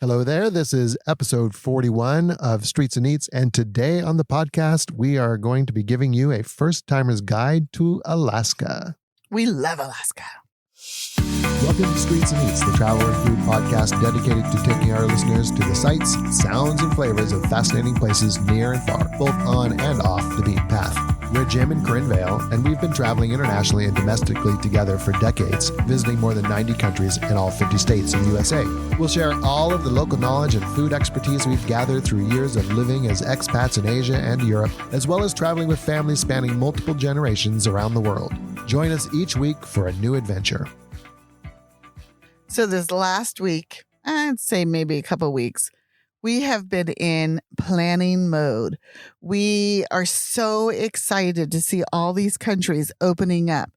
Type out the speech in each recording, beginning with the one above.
Hello there. This is episode 41 of Streets and Eats. And today on the podcast, we are going to be giving you a first-timer's guide to Alaska. We love Alaska. Welcome to Streets and Eats, the travel and food podcast dedicated to taking our listeners to the sights, sounds, and flavors of fascinating places near and far, both on and off the beaten path. We're Jim and Corinne Vale, and we've been traveling internationally and domestically together for decades, visiting more than 90 countries in all 50 states in the USA. We'll share all of the local knowledge and food expertise we've gathered through years of living as expats in Asia and Europe, as well as traveling with families spanning multiple generations around the world. Join us each week for a new adventure. So this last week, I'd say maybe a couple weeks, we have been in planning mode. We are so excited to see all these countries opening up.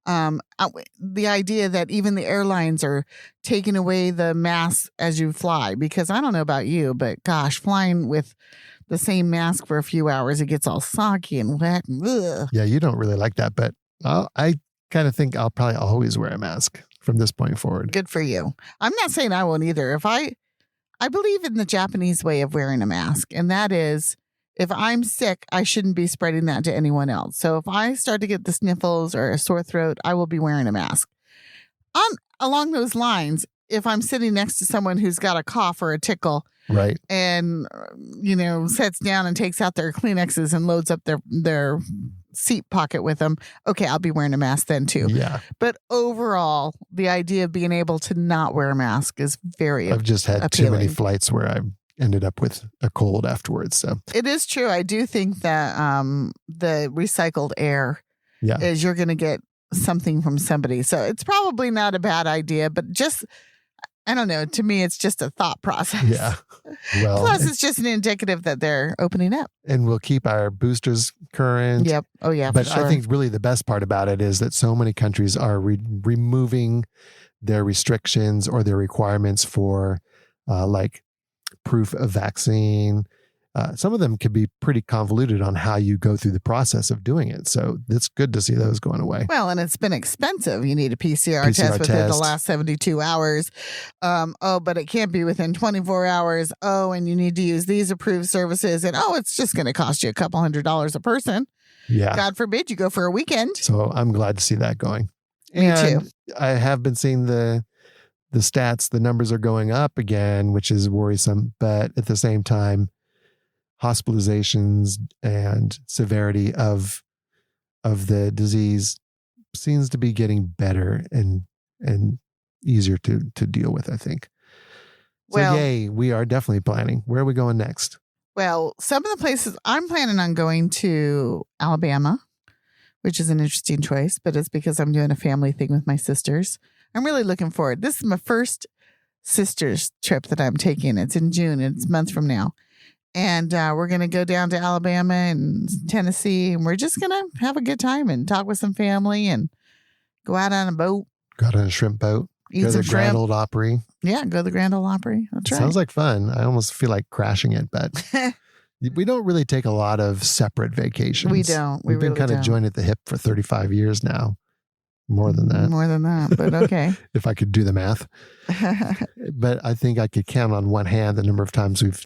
The idea that even the airlines are taking away the masks as you fly, because I don't know about you, but gosh, flying with the same mask for a few hours, it gets all soggy and wet. And Yeah, you don't really like that, but I kind of think I'll probably always wear a mask from this point forward. Good for you. I'm not saying I won't either. I believe in the Japanese way of wearing a mask, and that is, if I'm sick, I shouldn't be spreading that to anyone else. So if I start to get the sniffles or a sore throat, I will be wearing a mask. Along those lines, if I'm sitting next to someone who's got a cough or a tickle, right, and sits down and takes out their Kleenexes and loads up their seat pocket with them, okay, I'll be wearing a mask then too. Yeah. But overall, the idea of being able to not wear a mask is very I've just had appealing. too many flights where I ended up with a cold afterwards. So it is true. I do think that the recycled air yeah, is you're going to get something from somebody. So it's probably not a bad idea, but just, I don't know. To me, it's just a thought process. yeah. Well, Plus, it's just an indicative that they're opening up. And we'll keep our boosters current. Yep. Oh, yeah. But for sure. I think really the best part about it is that so many countries are removing their restrictions or their requirements for like proof of vaccine. Some of them could be pretty convoluted on how you go through the process of doing it. So it's good to see those going away. Well, and it's been expensive. You need a PCR test within the last 72 hours. But it can't be within 24 hours. Oh, and you need to use these approved services. And it's just going to cost you a couple $100s a person. Yeah. God forbid you go for a weekend. So I'm glad to see that going. Me too. I have been seeing the stats, the numbers are going up again, which is worrisome. But at the same time, hospitalizations and severity of the disease seems to be getting better and easier to deal with, I think. So yay, we are definitely planning. Where are we going next? Well, some of the places I'm planning on going to Alabama, which is an interesting choice, but it's because I'm doing a family thing with my sisters. I'm really looking forward. This is my first sisters trip that I'm taking. It's in June, and it's a month from now. And we're going to go down to Alabama and Tennessee, and we're just going to have a good time and talk with some family and go out on a boat. Go out on a shrimp boat. Eat go to some the Grand shrimp. Ole Opry. Yeah, go to the Grand Ole Opry. That's right. Sounds like fun. I almost feel like crashing it, but we don't really take a lot of separate vacations. We don't. We've been really kind of don't. joined at the hip for 35 years now. More than that. More than that, but okay. If I could do the math. But I think I could count on one hand the number of times we've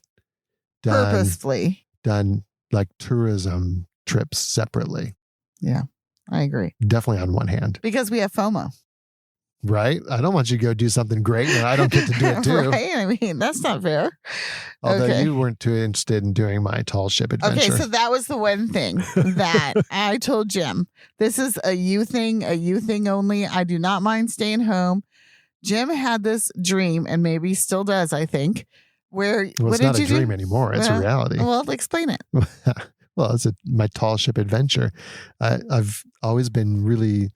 Purposefully done like tourism trips separately. Yeah, I agree. Definitely on one hand. Because we have FOMO. Right? I don't want you to go do something great and I don't get to do it too. Right? I mean, that's not fair. Although Okay. you weren't too interested in doing my tall ship adventure. Okay, so that was the one thing that I told Jim. This is a you thing only. I do not mind staying home. Jim had this dream, and maybe still does, I think, where Well, what it's not did a you dream do? anymore. It's a Well, reality. Well, explain it. Well, it's my tall ship adventure. I've always been really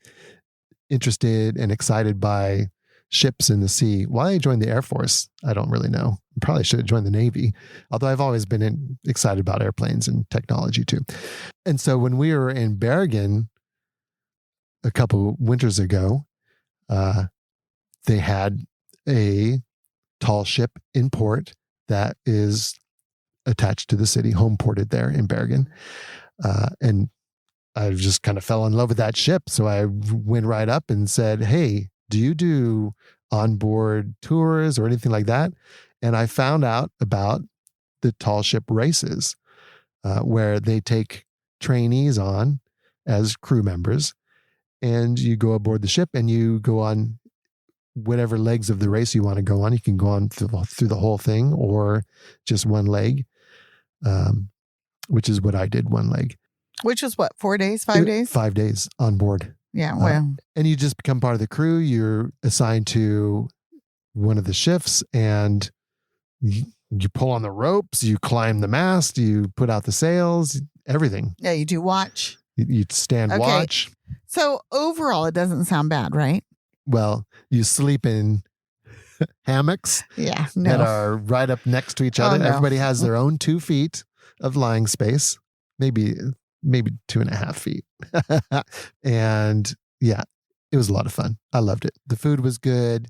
interested and excited by ships in the sea. Why I joined the Air Force, I don't really know. Probably should have joined the Navy, although I've always been excited about airplanes and technology too. And so when we were in Bergen a couple winters ago, they had a tall ship in port that is attached to the city, home ported there in Bergen. And I just kind of fell in love with that ship. So I went right up and said, hey, do you do onboard tours or anything like that? And I found out about the tall ship races, where they take trainees on as crew members, and you go aboard the ship and you go on whatever legs of the race you want to go on. You can go on through the whole thing or just one leg, which is what I did, one leg. Which is what, 4 days, 5 days? 5 days on board. Yeah, well. And you just become part of the crew. You're assigned to one of the shifts, and you pull on the ropes, you climb the mast, you put out the sails, everything. Yeah, you do watch. You stand watch. So overall, it doesn't sound bad, right? Well, you sleep in hammocks that are right up next to each other. No. Everybody has their own 2 feet of lying space, maybe 2.5 feet. And yeah, it was a lot of fun. I loved it. The food was good.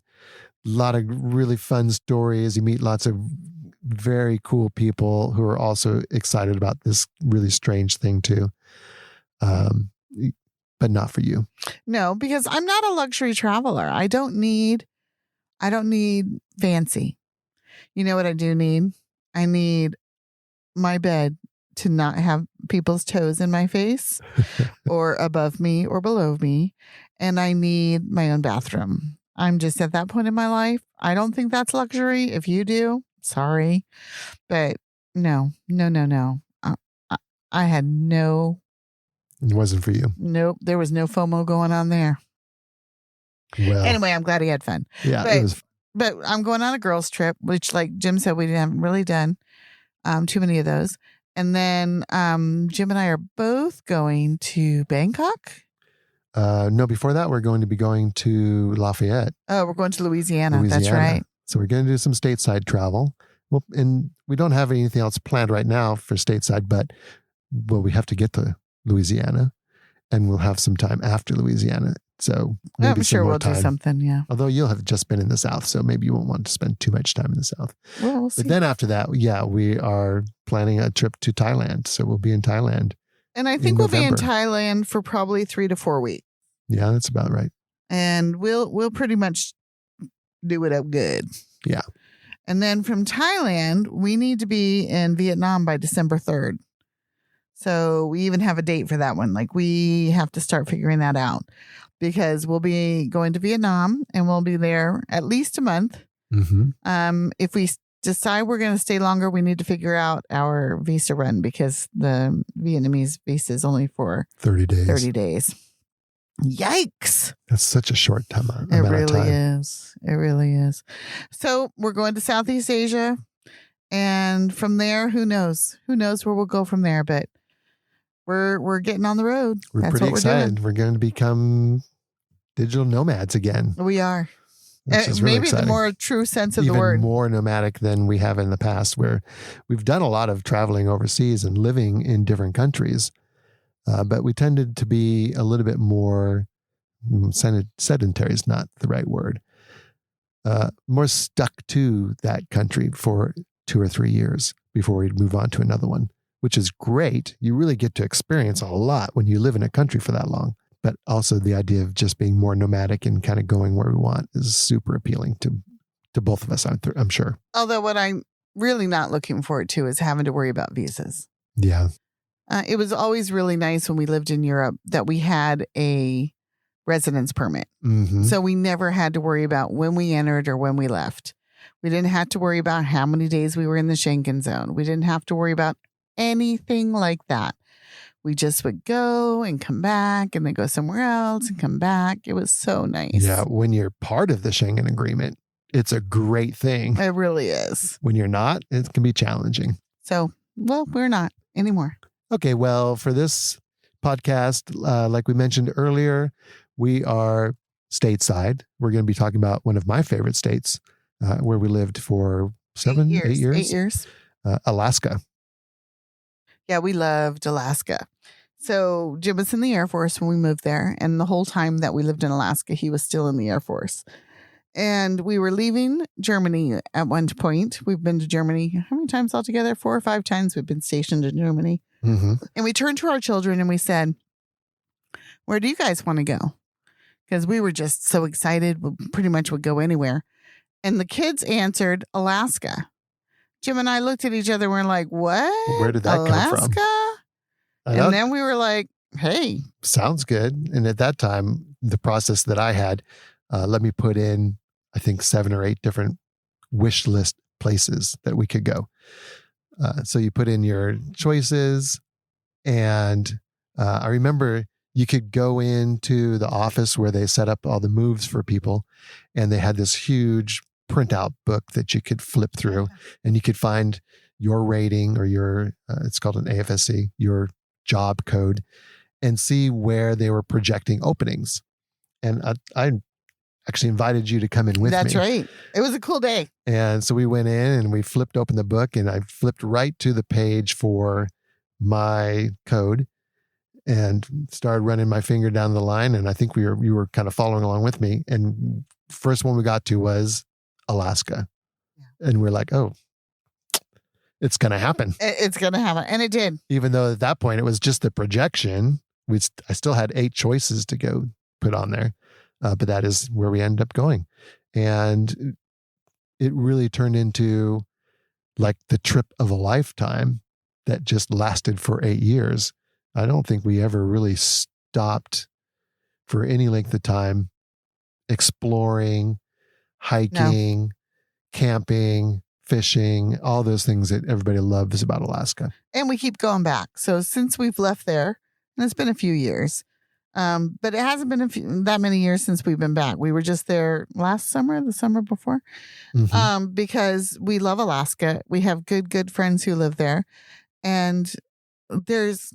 A lot of really fun stories. You meet lots of very cool people who are also excited about this really strange thing too. But not for you. No, because I'm not a luxury traveler. I don't need fancy. You know what I do need? I need my bed to not have people's toes in my face or above me or below me. And I need my own bathroom. I'm just at that point in my life. I don't think that's luxury. If you do, sorry. But no. I had no. It wasn't for you. Nope. There was no FOMO going on there. Well, anyway, I'm glad he had fun. Yeah, it was fun. But I'm going on a girls' trip, which, like Jim said, we haven't really done too many of those. And then Jim and I are both going to Bangkok. No, before that, we're going to be going to Lafayette. Oh, we're going to Louisiana. That's right. So we're going to do some stateside travel. Well, and we don't have anything else planned right now for stateside, but we have to get to Louisiana, and we'll have some time after Louisiana. So maybe I'm sure we'll do something. Yeah. Although you'll have just been in the South, so maybe you won't want to spend too much time in the South. Well, we'll see. But then after that, we are planning a trip to Thailand. So we'll be in Thailand. And I think we'll be in Thailand for probably 3 to 4 weeks. Yeah, that's about right. And we'll pretty much do it up good. Yeah. And then from Thailand, we need to be in Vietnam by December 3rd. So we even have a date for that one. Like, we have to start figuring that out, because we'll be going to Vietnam and we'll be there at least a month. Mm-hmm. If we decide we're going to stay longer, we need to figure out our visa run, because the Vietnamese visa is only for 30 days. 30 days. Yikes. That's such a short time. It really is. It really is. So we're going to Southeast Asia. And from there, who knows? Who knows where we'll go from there? But we're getting on the road. We're pretty excited. We're going to become digital nomads again. We are. Maybe the more true sense of the word. Even more nomadic than we have in the past, where we've done a lot of traveling overseas and living in different countries. But we tended to be a little bit more sedentary is not the right word. More stuck to that country for 2 or 3 years before we'd move on to another one, which is great. You really get to experience a lot when you live in a country for that long. But also the idea of just being more nomadic and kind of going where we want is super appealing to both of us, I'm sure. Although what I'm really not looking forward to is having to worry about visas. Yeah. It was always really nice when we lived in Europe that we had a residence permit. Mm-hmm. So we never had to worry about when we entered or when we left. We didn't have to worry about how many days we were in the Schengen zone. We didn't have to worry about anything like that. We just would go and come back and then go somewhere else and come back. It was so nice. Yeah. When you're part of the Schengen agreement, it's a great thing. It really is. When you're not, it can be challenging. So, well, we're not anymore. Okay. Well, for this podcast, like we mentioned earlier, we are stateside. We're going to be talking about one of my favorite states where we lived for 8 years. 8 years. Alaska. Yeah, we loved Alaska. So Jim was in the Air Force when we moved there. And the whole time that we lived in Alaska, he was still in the Air Force. And we were leaving Germany at one point. We've been to Germany, how many times altogether? 4 or 5 times we've been stationed in Germany. Mm-hmm. And we turned to our children and we said, where do you guys want to go? Because we were just so excited. We pretty much would go anywhere. And the kids answered Alaska. Jim and I looked at each other and we're like, what? Where did that come from? Alaska? And then we were like, hey. Sounds good. And at that time, the process that I had, let me put in, I think 7 or 8 different wish list places that we could go. So you put in your choices, and I remember you could go into the office where they set up all the moves for people, and they had this huge printout book that you could flip through, and you could find your rating or your, it's called an AFSC, your job code, and see where they were projecting openings. And I actually invited you to come in with me. That's right. It was a cool day. And so we went in and we flipped open the book, and I flipped right to the page for my code and started running my finger down the line. And I think you were kind of following along with me. And first one we got to was Alaska. Yeah. And we're like, oh, it's going to happen. It's going to happen. And it did. Even though at that point it was just the projection, I still had 8 choices to go put on there. But that is where we ended up going. And it really turned into like the trip of a lifetime that just lasted for 8 years. I don't think we ever really stopped for any length of time exploring, hiking, camping, fishing, all those things that everybody loves about Alaska. And we keep going back. So since we've left there, and it's been a few years, but it hasn't been that many years since we've been back. We were just there last summer, the summer before, because we love Alaska. We have good friends who live there, and it's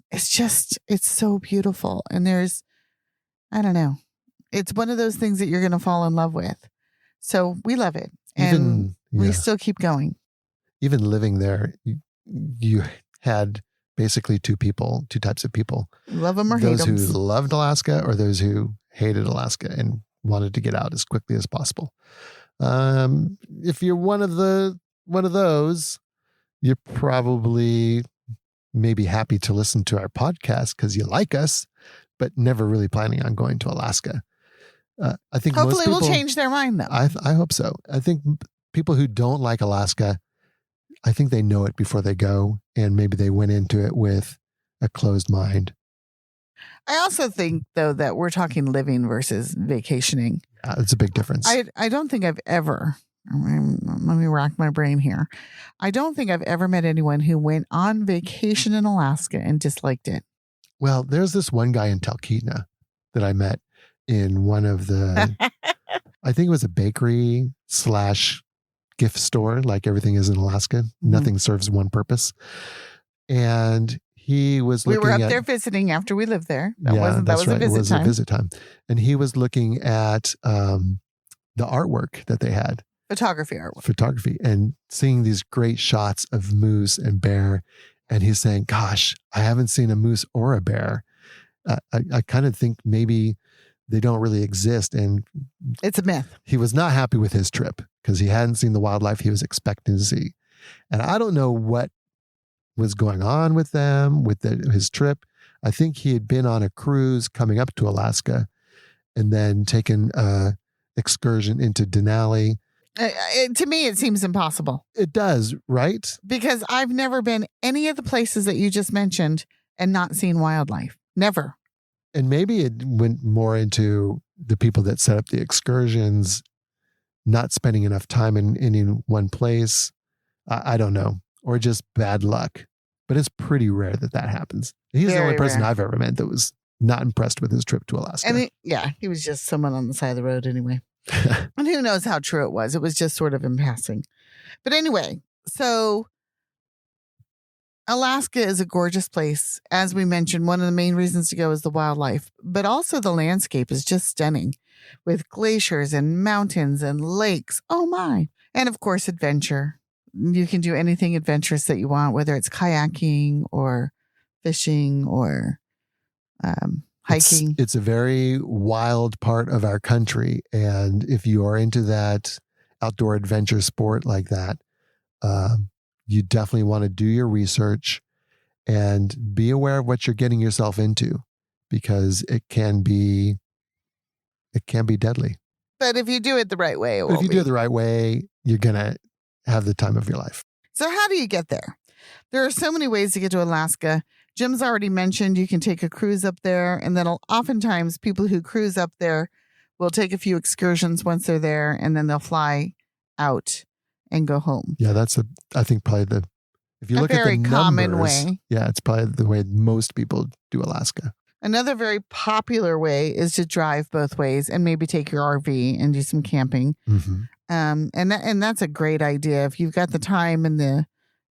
so beautiful. And I don't know, it's one of those things that you're going to fall in love with. So we love it, and we still keep going. Even living there, you had basically 2 types of people. Love them or hate them. Those who loved Alaska or those who hated Alaska and wanted to get out as quickly as possible. If you're one of those, you're probably maybe happy to listen to our podcast because you like us, but never really planning on going to Alaska. I think hopefully most people will change their mind though. I hope so. I think people who don't like Alaska, I think they know it before they go, and maybe they went into it with a closed mind. I also think, though, that we're talking living versus vacationing. It's a big difference. I don't think I've ever, let me rack my brain here. I don't think I've ever met anyone who went on vacation in Alaska and disliked it. Well, there's this one guy in Talkeetna that I met in one of the, I think it was a bakery / gift store, like everything is in Alaska. Nothing serves one purpose. And he was looking We were up there visiting after we lived there. That was right. a visit time. And he was looking at the artwork that they had. Photography. And seeing these great shots of moose and bear. And he's saying, gosh, I haven't seen a moose or a bear. I kind of think maybe they don't really exist. And it's a myth. He was not happy with his trip because he hadn't seen the wildlife he was expecting to see. And I don't know what was going on with them, with his trip. I think he had been on a cruise coming up to Alaska and then taken an excursion into Denali. To me, it seems impossible. It does, right? Because I've never been any of the places that you just mentioned and not seen wildlife. Never. And maybe it went more into the people that set up the excursions, not spending enough time in one place. I don't know. Or just bad luck. But it's pretty rare that happens. He's the only person I've ever met that was not impressed with his trip to Alaska. And he was just someone on the side of the road anyway. And who knows how true it was. It was just sort of in passing. But anyway, so Alaska is a gorgeous place. As we mentioned, one of the main reasons to go is the wildlife, but also the landscape is just stunning with glaciers and mountains and lakes. Oh my. And of course, adventure. You can do anything adventurous that you want, whether it's kayaking or fishing or hiking. It's a very wild part of our country. And if you are into that outdoor adventure sport like that, you definitely want to do your research and be aware of what you're getting yourself into, because it can be deadly. But if you do it the right way, if you do it the right way, you're going to have the time of your life. So how do you get there? There are so many ways to get to Alaska. Jim's already mentioned you can take a cruise up there, and then oftentimes people who cruise up there will take a few excursions once they're there, and then they'll fly out and go home. Yeah, that's I think probably if you look at the very common numbers, way. yeah, it's probably the way most people do Alaska. Another very popular way is to drive both ways and maybe take your RV and do some camping. Mm-hmm. And that's a great idea if you've got the time and the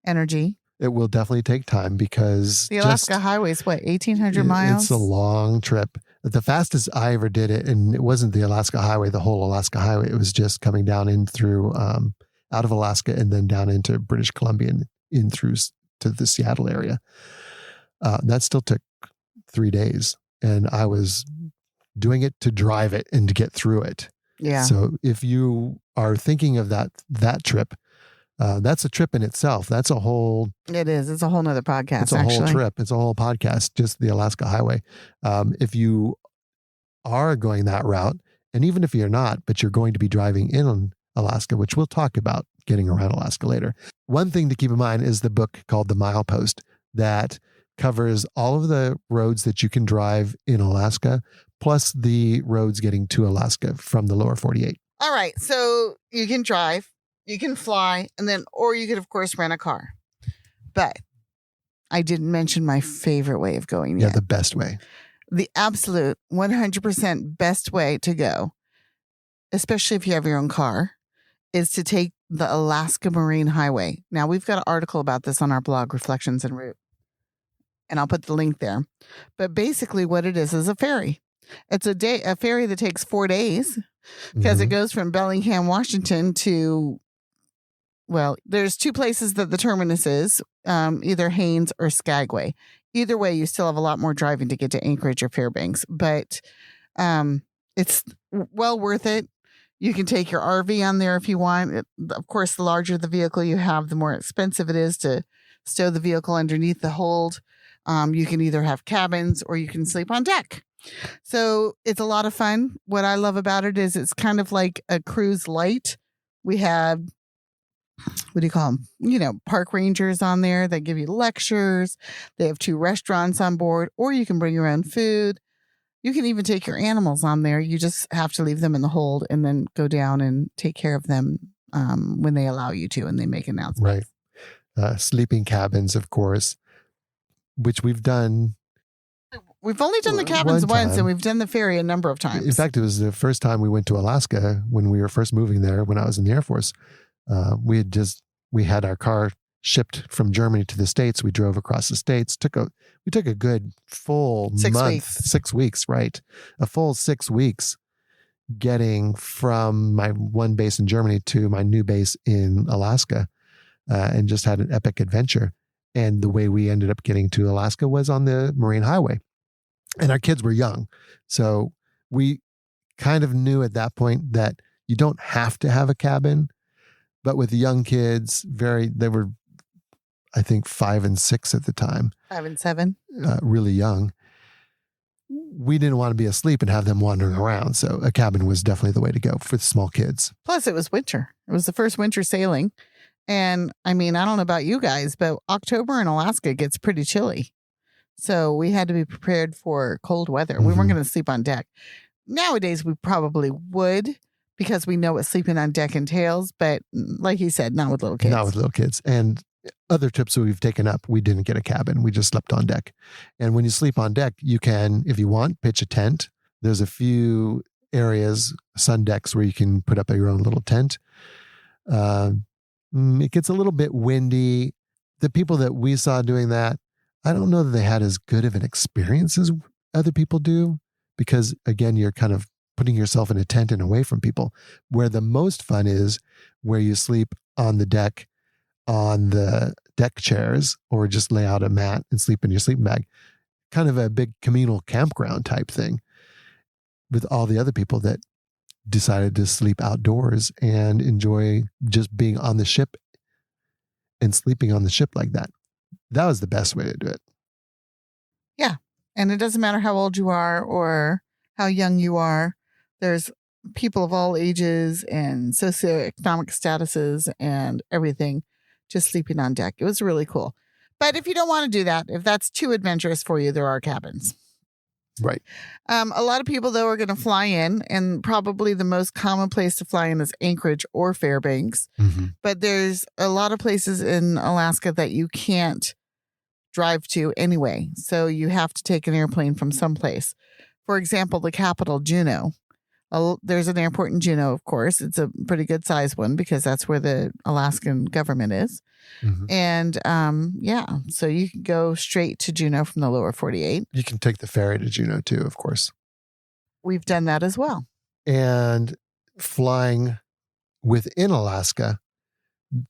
energy. It will definitely take time because the Alaska Highway is what, 1,800 miles? It's a long trip. The fastest I ever did it, and it wasn't the Alaska Highway, the whole Alaska Highway. It was just coming down in through out of Alaska and then down into British Columbia and in through to the Seattle area. That still took 3 days, and I was doing it to drive it and to get through it. Yeah. So if you are thinking of that trip, that's a trip in itself. That's a whole. It is. It's a whole nother podcast. It's a whole trip. It's a whole podcast. Just the Alaska Highway. If you are going that route, and even if you're not, but you're going to be driving in Alaska, which we'll talk about getting around Alaska later. One thing to keep in mind is the book called The Milepost that covers all of the roads that you can drive in Alaska, plus the roads getting to Alaska from the lower 48. All right. So you can drive. You can fly, or you could, of course, rent a car. But I didn't mention my favorite way of going yet. Yeah, the best way. The absolute 100% best way to go, especially if you have your own car, is to take the Alaska Marine Highway. Now, we've got an article about this on our blog, Reflections en Route, and I'll put the link there. But basically what it is a ferry. It's a ferry that takes 4 days because it goes from Bellingham, Washington to... Well, there's 2 places that the terminus is, either Haines or Skagway. Either way, you still have a lot more driving to get to Anchorage or Fairbanks, but it's well worth it. You can take your RV on there if you want. Of course, the larger the vehicle you have, the more expensive it is to stow the vehicle underneath the hold. You can either have cabins or you can sleep on deck. So it's a lot of fun. What I love about it is it's kind of like a cruise light. We have... what do you call them? Park rangers on there that give you lectures. They have 2 restaurants on board, or you can bring your own food. You can even take your animals on there. You just have to leave them in the hold and then go down and take care of them when they allow you to, and they make announcements. Right. Sleeping cabins, of course, which we've done. We've only done the cabins once, and we've done the ferry a number of times. In fact, it was the first time we went to Alaska when we were first moving there when I was in the Air Force. We had our car shipped from Germany to the States. We drove across the States. We took a good full 6 weeks, right? A full 6 weeks getting from my one base in Germany to my new base in Alaska, and just had an epic adventure. And the way we ended up getting to Alaska was on the Marine Highway, and our kids were young. So we kind of knew at that point that you don't have to have a cabin. But with young kids, they were, I think, 5 and 6 at the time. 5 and 7. Really young. We didn't want to be asleep and have them wandering around. So a cabin was definitely the way to go for small kids. Plus, it was winter. It was the first winter sailing. And I mean, I don't know about you guys, but October in Alaska gets pretty chilly. So we had to be prepared for cold weather. We weren't going to sleep on deck. Nowadays, we probably would, because we know what sleeping on deck entails. But like you said, not with little kids. Not with little kids. And other trips that we've taken up, we didn't get a cabin. We just slept on deck. And when you sleep on deck, you can, if you want, pitch a tent. There's a few areas, sun decks, where you can put up your own little tent. It gets a little bit windy. The people that we saw doing that, I don't know that they had as good of an experience as other people do, because again, you're kind of putting yourself in a tent and away from people. Where the most fun is where you sleep on the deck, on the deck chairs, or just lay out a mat and sleep in your sleeping bag. Kind of a big communal campground type thing with all the other people that decided to sleep outdoors and enjoy just being on the ship and sleeping on the ship like that. That was the best way to do it. Yeah. And it doesn't matter how old you are or how young you are. There's people of all ages and socioeconomic statuses and everything just sleeping on deck. It was really cool. But if you don't want to do that, if that's too adventurous for you, there are cabins. Right. A lot of people, though, are going to fly in, and probably the most common place to fly in is Anchorage or Fairbanks. Mm-hmm. But there's a lot of places in Alaska that you can't drive to anyway. So you have to take an airplane from someplace. For example, the capital, Juneau. There's an airport in Juneau, of course. It's a pretty good sized one because that's where the Alaskan government is. Mm-hmm. And so you can go straight to Juneau from the lower 48. You can take the ferry to Juneau too, of course. We've done that as well. And flying within Alaska,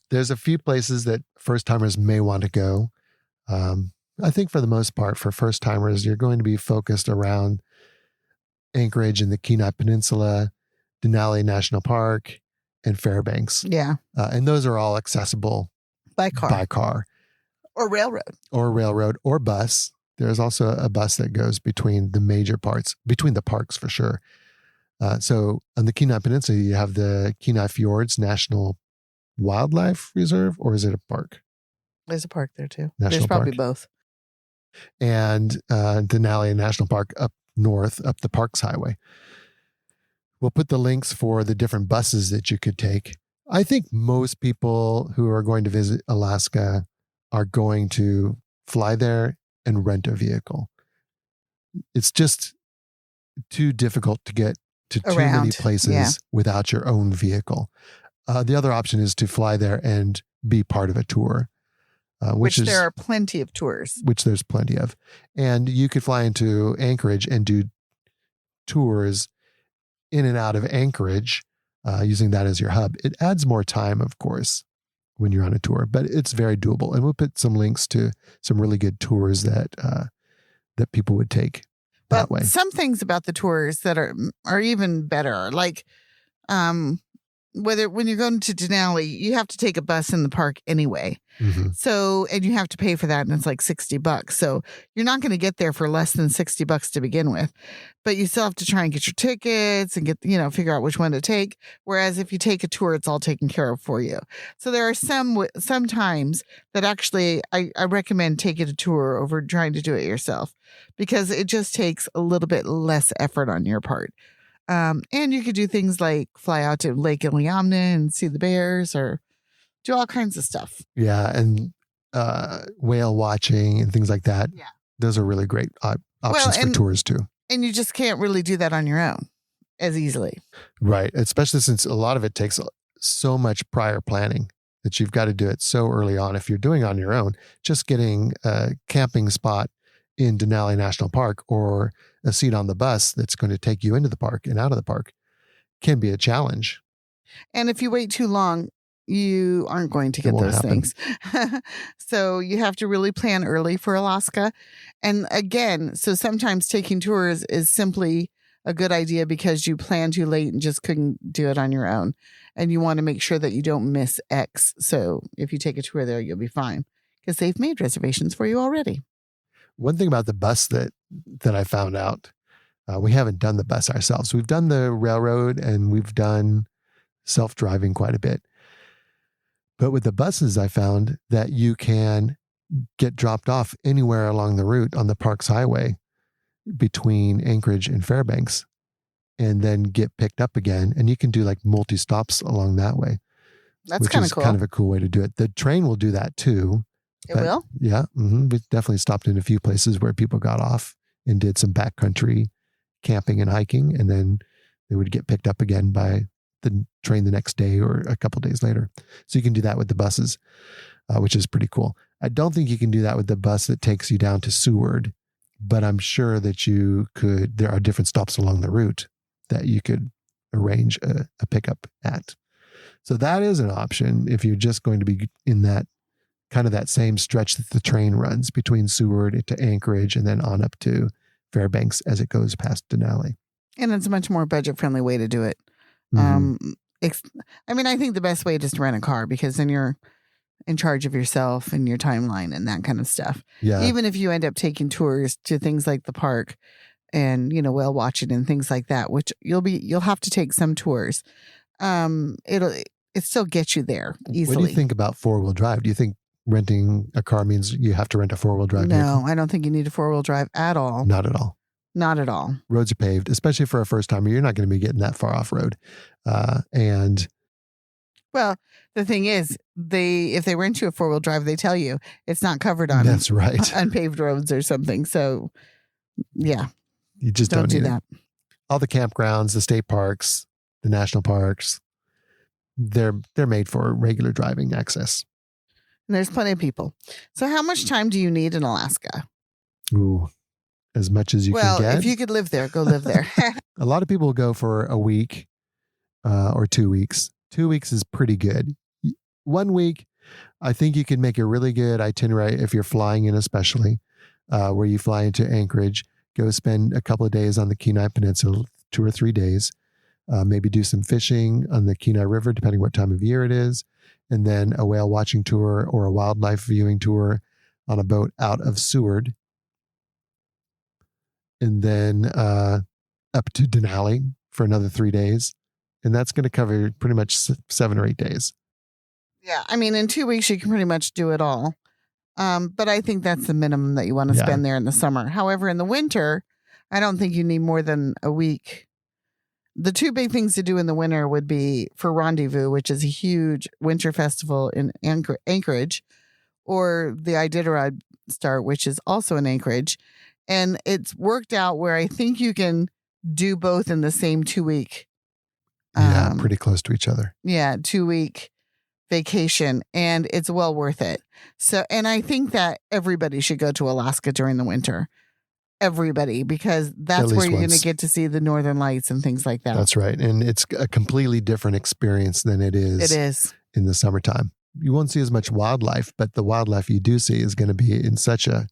there's a few places that first timers may want to go. I think for the most part, for first timers, you're going to be focused around Anchorage and the Kenai Peninsula, Denali National Park, and Fairbanks. Yeah. And those are all accessible By car. Or railroad. Or bus. There's also a bus that goes between the major parts, between the parks for sure. So on the Kenai Peninsula, you have the Kenai Fjords National Wildlife Reserve, or is it a park? There's a park there too. National There's probably Park. both. And Denali National Park up north, up the Parks Highway. We'll put the links for the different buses that you could take. I think most people who are going to visit Alaska are going to fly there and rent a vehicle. It's just too difficult to get to too many places without your own vehicle. The other option is to fly there and be part of a tour. Which there are plenty of tours. Which there's plenty of. And you could fly into Anchorage and do tours in and out of Anchorage using that as your hub. It adds more time, of course, when you're on a tour, but it's very doable. And we'll put some links to some really good tours that people would take that way. Some things about the tours that are even better, like when you're going to Denali, you have to take a bus in the park anyway. Mm-hmm. So, and you have to pay for that, and it's like $60. So you're not going to get there for less than $60 to begin with, but you still have to try and get your tickets and figure out which one to take. Whereas if you take a tour, it's all taken care of for you. So there are some times that actually I recommend taking a tour over trying to do it yourself, because it just takes a little bit less effort on your part. And you could do things like fly out to Lake Iliamna and see the bears, or do all kinds of stuff. Yeah. And whale watching and things like that. Yeah. Those are really great options for tours too. And you just can't really do that on your own as easily. Right. Especially since a lot of it takes so much prior planning that you've got to do it so early on. If you're doing it on your own, just getting a camping spot in Denali National Park or a seat on the bus that's going to take you into the park and out of the park can be a challenge. And if you wait too long, you aren't going to get those things. So you have to really plan early for Alaska. And again, so sometimes taking tours is simply a good idea because you plan too late and just couldn't do it on your own. And you want to make sure that you don't miss X. So if you take a tour there, you'll be fine because they've made reservations for you already. One thing about the bus that I found out, we haven't done the bus ourselves. We've done the railroad and we've done self-driving quite a bit. But with the buses, I found that you can get dropped off anywhere along the route on the Parks Highway between Anchorage and Fairbanks and then get picked up again. And you can do like multi-stops along that way. That's kind of cool. Which is kind of a cool way to do it. The train will do that too. It will? Yeah. Mm-hmm. We definitely stopped in a few places where people got off and did some backcountry camping and hiking. And then they would get picked up again by the train the next day or a couple days later. So you can do that with the buses, which is pretty cool. I don't think you can do that with the bus that takes you down to Seward, but I'm sure that you could. There are different stops along the route that you could arrange a pickup at. So that is an option if you're just going to be in that kind of that same stretch that the train runs between Seward to Anchorage and then on up to Fairbanks as it goes past Denali. And it's a much more budget-friendly way to do it. Mm-hmm. I think the best way is to rent a car because then you're in charge of yourself and your timeline and that kind of stuff. Yeah. Even if you end up taking tours to things like the park and, whale watching and things like that, which you'll have to take some tours. still gets you there easily. What do you think about 4-wheel drive? Do you think renting a car means you have to rent a 4-wheel drive No, vehicle? I don't think you need a 4-wheel drive at all. Not at all. Not at all. Roads are paved, especially for a first timer. You're not going to be getting that far off road. Well, the thing is, if they rent you a 4-wheel drive, they tell you it's not covered on That's right. unpaved roads or something. So, yeah, You just don't do need that. it. All the campgrounds, the state parks, the national parks, they're made for regular driving access. And there's plenty of people. So, how much time do you need in Alaska? Ooh, as much as you can get. Well, if you could live there, go live there. A lot of people go for a week or 2 weeks. 2 weeks is pretty good. 1 week, I think you can make a really good itinerary if you're flying in, especially where you fly into Anchorage, go spend a couple of days on the Kenai Peninsula, 2 or 3 days, maybe do some fishing on the Kenai River, depending what time of year it is, and then a whale watching tour or a wildlife viewing tour on a boat out of Seward. And then up to Denali for another 3 days. And that's going to cover pretty much 7 or 8 days. Yeah. I mean, in 2 weeks, you can pretty much do it all. But I think that's the minimum that you want to spend there in the summer. However, in the winter, I don't think you need more than a week. The 2 big things to do in the winter would be for Rendezvous, which is a huge winter festival in Anchorage, or the Iditarod Start, which is also in Anchorage. And it's worked out where I think you can do both in the same 2 week. Yeah, pretty close to each other. Yeah, 2 week vacation, and it's well worth it. So, and I think that everybody should go to Alaska during the winter. Everybody, because that's where you're going to get to see the Northern Lights and things like that. That's right. And it's a completely different experience than it is in the summertime. You won't see as much wildlife, but the wildlife you do see is going to be in such a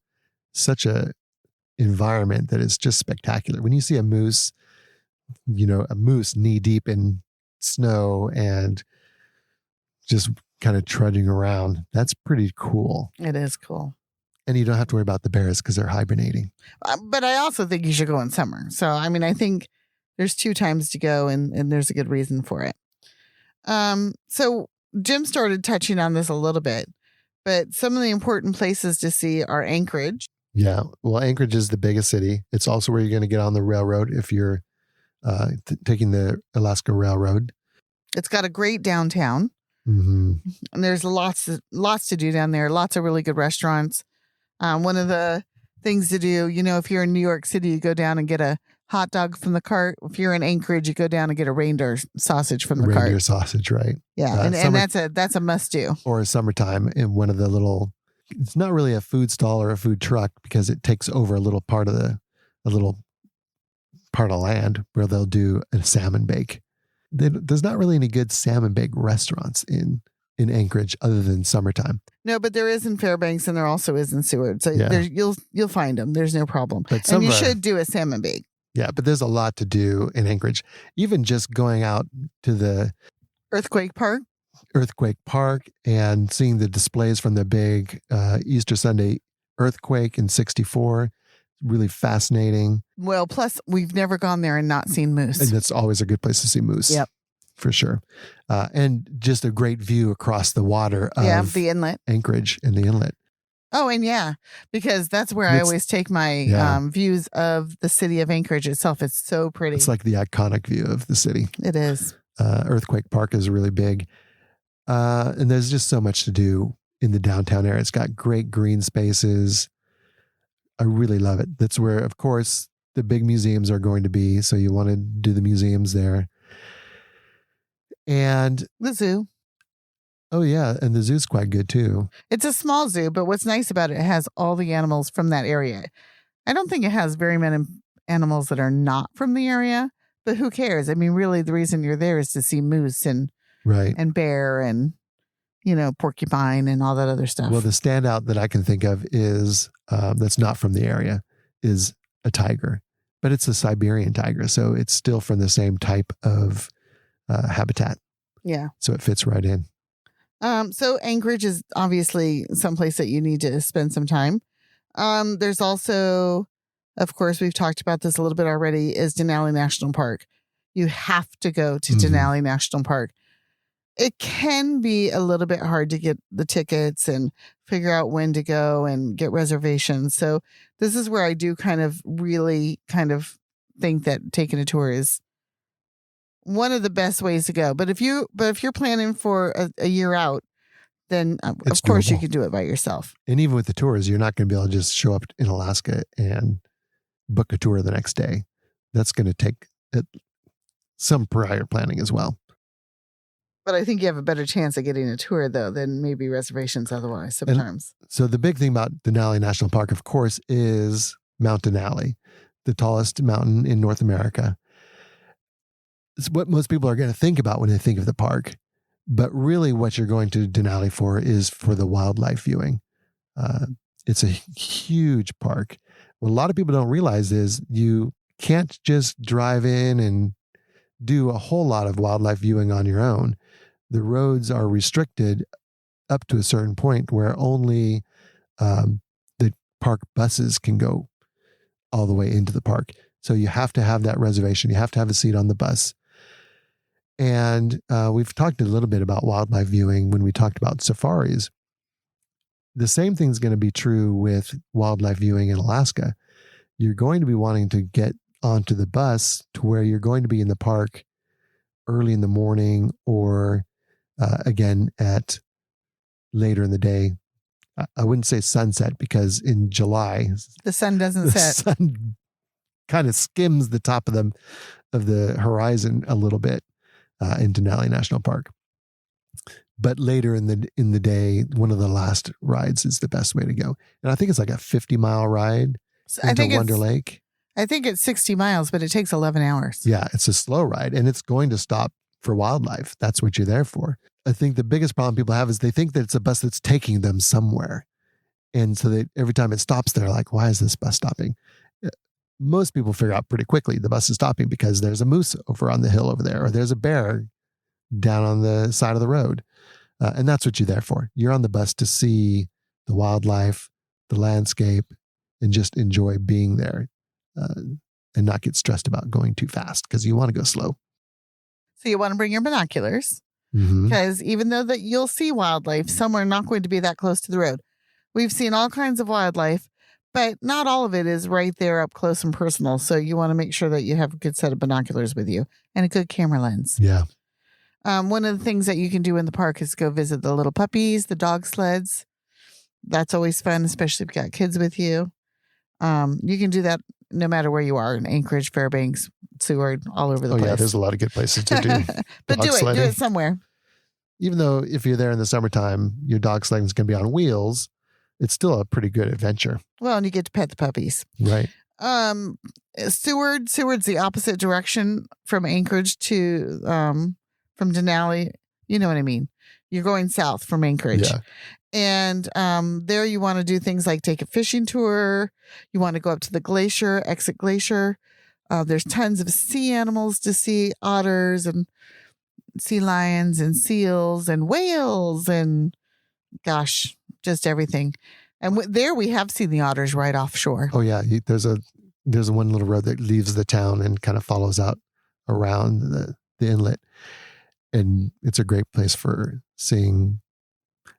environment that is just spectacular. When you see a moose knee deep in snow and just kind of trudging around, that's pretty cool. It is cool. And you don't have to worry about the bears because they're hibernating. But I also think you should go in summer. So, I mean, I think there's 2 times to go and there's a good reason for it. So Jim started touching on this a little bit, but some of the important places to see are Anchorage. Yeah. Well, Anchorage is the biggest city. It's also where you're going to get on the railroad if you're taking the Alaska Railroad. It's got a great downtown. Mm-hmm. And there's lots to do down there. Lots of really good restaurants. One of the things to do, if you're in New York City, you go down and get a hot dog from the cart. If you're in Anchorage, you go down and get a reindeer sausage from the cart. Reindeer sausage, right? Yeah, and that's a must do. Or summertime in one of the little. It's not really a food stall or a food truck because it takes over a little part of land where they'll do a salmon bake. There's not really any good salmon bake restaurants in Anchorage other than summertime. No, but there is in Fairbanks and there also is in Seward. So you'll find them. There's no problem. But and you should do a salmon bake. Yeah, but there's a lot to do in Anchorage. Even just going out to the Earthquake Park and seeing the displays from the big Easter Sunday earthquake in '64. Really fascinating. Well, plus we've never gone there and not seen moose. And that's always a good place to see moose. Yep. For sure. And just a great view across the water of the inlet. Anchorage and the inlet. Oh, and because that's where I always take my views of the city of Anchorage itself. It's so pretty. It's like the iconic view of the city. It is. Earthquake Park is really big. And there's just so much to do in the downtown area. It's got great green spaces. I really love it. That's where, of course, the big museums are going to be. So you want to do the museums there. And the zoo. Oh, yeah. And the zoo's quite good, too. It's a small zoo, but what's nice about it has all the animals from that area. I don't think it has very many animals that are not from the area, but who cares? I mean, really, the reason you're there is to see moose and bear and, porcupine and all that other stuff. Well, the standout that I can think of is that's not from the area is a tiger, but it's a Siberian tiger. So it's still from the same type of habitat. Yeah. So it fits right in. So Anchorage is obviously someplace that you need to spend some time. There's also, of course, we've talked about this a little bit already, is Denali National Park. You have to go to Denali National Park. it can be a little bit hard to get the tickets and figure out when to go and get reservations. So this is where I do really think that taking a tour is one of the best ways to go. But if you're planning for a year out, then It's of course you doable. can do it by yourself. And even with the tours, you're not going to be able to just show up in Alaska and book a tour the next day. That's going to take some prior planning as well. But I think you have a better chance of getting a tour, though, than maybe reservations otherwise sometimes. So the big thing about Denali National Park, of course, is Mount Denali, the tallest mountain in North America. It's what most people are going to think about when they think of the park. But really what you're going to Denali for is for the wildlife viewing. It's a huge park. What a lot of people don't realize is you can't just drive in and do a whole lot of wildlife viewing on your own. The roads are restricted up to a certain point where only the park buses can go all the way into the park. So you have to have that reservation. You have to have a seat on the bus. And we've talked a little bit about wildlife viewing when we talked about safaris. The same thing's going to be true with wildlife viewing in Alaska. You're going to be wanting to get onto the bus to where you're going to be in the park early in the morning or again at later in the day. I wouldn't say sunset because in July the sun doesn't the set. sun kind of skims the top of the horizon a little bit in Denali National Park. But later in the day, one of the last rides is the best way to go. And I think it's like a 50-mile ride into Wonder Lake. I think it's 60 miles, but it takes 11 hours. Yeah, it's a slow ride and it's going to stop for wildlife. That's what you're there for. I think the biggest problem people have is they think that it's a bus that's taking them somewhere. And so every time it stops, they're like, why is this bus stopping? Most people figure out pretty quickly the bus is stopping because there's a moose over on the hill over there, or there's a bear down on the side of the road. And that's what you're there for. You're on the bus to see the wildlife, the landscape, and just enjoy being there and not get stressed about going too fast because you want to go slow. So you want to bring your binoculars Mm-hmm. because even though that you'll see wildlife, some are not going to be that close to the road. We've seen all kinds of wildlife, but not all of it is right there up close and personal. So you want to make sure that you have a good set of binoculars with you and a good camera lens. Yeah. One of the things that you can do in the park is go visit the little puppies, the dog sleds. That's always fun, especially if you've got kids with you. You can do that no matter where you are in Anchorage, Fairbanks, Seward, all over the place. Yeah, there's a lot of good places to do. But dog do sledding. it somewhere. Even though if you're there in the summertime, your dog sledding is going to be on wheels, it's still a pretty good adventure. Well, and you get to pet the puppies. Right. Seward's the opposite direction from Anchorage to from Denali. You know what I mean? You're going south from Anchorage. Yeah. And there you want to do things like take a fishing tour. You want to go up to the glacier, exit glacier. There's tons of sea animals to see, otters and sea lions and seals and whales and gosh, just everything. And there we have seen the otters right offshore. Oh yeah. There's one little road that leaves the town and kind of follows out around the inlet. And it's a great place for seeing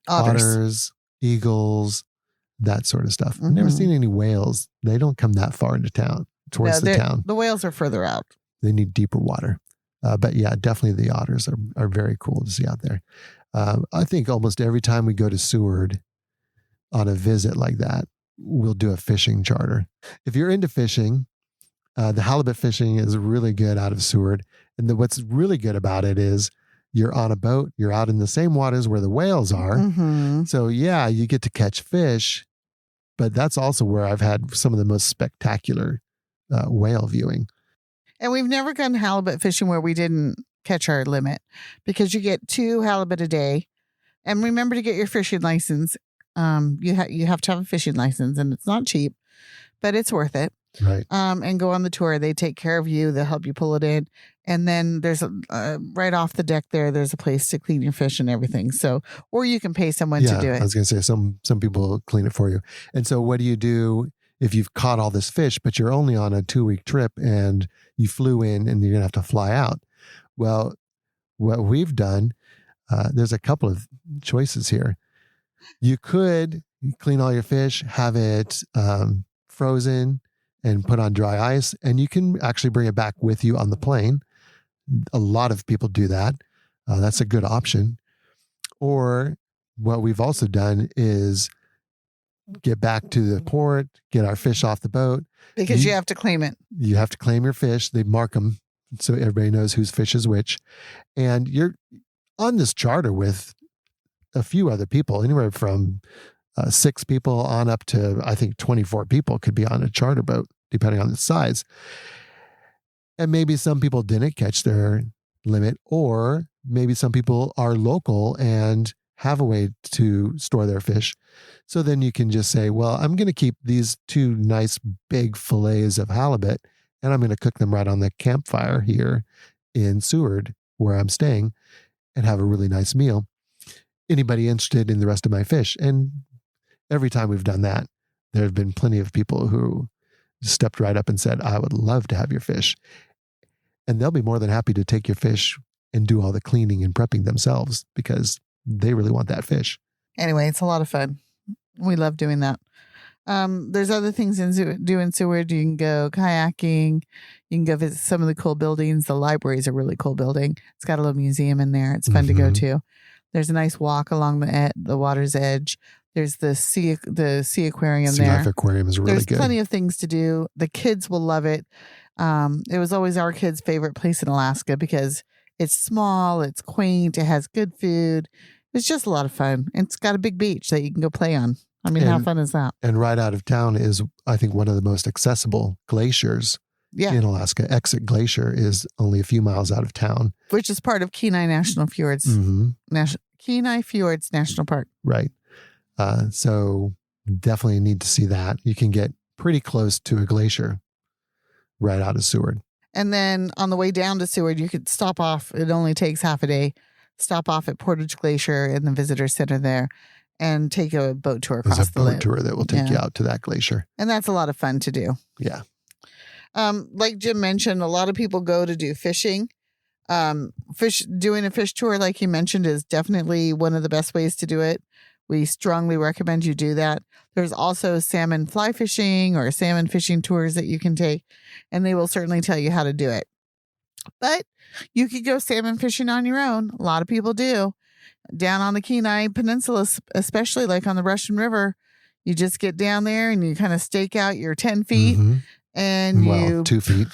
otters, eagles, that sort of stuff. I've never seen any whales. They don't come that far into town, towards the town. The whales are further out. They need deeper water. But yeah, definitely the otters are very cool to see out there. I think almost every time we go to Seward on a visit like that, we'll do a fishing charter. If you're into fishing, the halibut fishing is really good out of Seward. And what's really good about it is you're on a boat, you're out in the same waters where the whales are. Mm-hmm. So yeah, you get to catch fish, but that's also where I've had some of the most spectacular whale viewing. And we've never gone halibut fishing where we didn't catch our limit because you get 2 halibut a day. And remember to get your fishing license. You have to have a fishing license and it's not cheap, but it's worth it. Right. And go on the tour. They take care of you. They'll help you pull it in. And then there's right off the deck there's a place to clean your fish and everything. So, or you can pay someone to do it. I was going to say some people clean it for you. And so what do you do if you've caught all this fish, but you're only on a 2-week trip and you flew in and you're going to have to fly out? Well, what we've done, there's a couple of choices here. You could clean all your fish, have it frozen and put on dry ice, and you can actually bring it back with you on the plane. A lot of people do that. That's a good option. Or what we've also done is get back to the port, get our fish off the boat. Because you have to claim it. You have to claim your fish. They mark them so everybody knows whose fish is which. And you're on this charter with a few other people, anywhere from 6 people on up to, I think, 24 people could be on a charter boat, depending on the size. And maybe some people didn't catch their limit, or maybe some people are local and have a way to store their fish. So then you can just say, well, I'm going to keep these 2 nice big fillets of halibut, and I'm going to cook them right on the campfire here in Seward, where I'm staying, and have a really nice meal. Anybody interested in the rest of my fish? And every time we've done that, there have been plenty of people who stepped right up and said, I would love to have your fish. And they'll be more than happy to take your fish and do all the cleaning and prepping themselves because they really want that fish. Anyway, it's a lot of fun. We love doing that. There's other things in Seward. You can go kayaking. You can go visit some of the cool buildings. The library is a really cool building. It's got a little museum in there. It's fun to go to. There's a nice walk along the water's edge. There's the sea aquarium Sea there. Life Aquarium is really There's good. plenty of things to do. The kids will love it. It was always our kids' favorite place in Alaska because it's small, it's quaint, it has good food. It's just a lot of fun. It's got a big beach that you can go play on. I mean, how fun is that? And right out of town is, I think, one of the most accessible glaciers in Alaska. Exit Glacier is only a few miles out of town. Which is part of Kenai National Fjords. Kenai Fjords National Park. Right. So definitely need to see that. You can get pretty close to a glacier right out of Seward. And then on the way down to Seward, you could stop off. It only takes half a day. Stop off at Portage Glacier in the visitor center there and take a boat tour across There's a the boat lake. tour that will take you out to that glacier. And that's a lot of fun to do. Yeah. Like Jim mentioned, a lot of people go to do fishing. Doing a fish tour, like he mentioned, is definitely one of the best ways to do it. We strongly recommend you do that. There's also salmon fly fishing or salmon fishing tours that you can take, and they will certainly tell you how to do it. But you could go salmon fishing on your own. A lot of people do. Down on the Kenai Peninsula, especially like on the Russian River, you just get down there and you kind of stake out your 10 feet and 2 feet.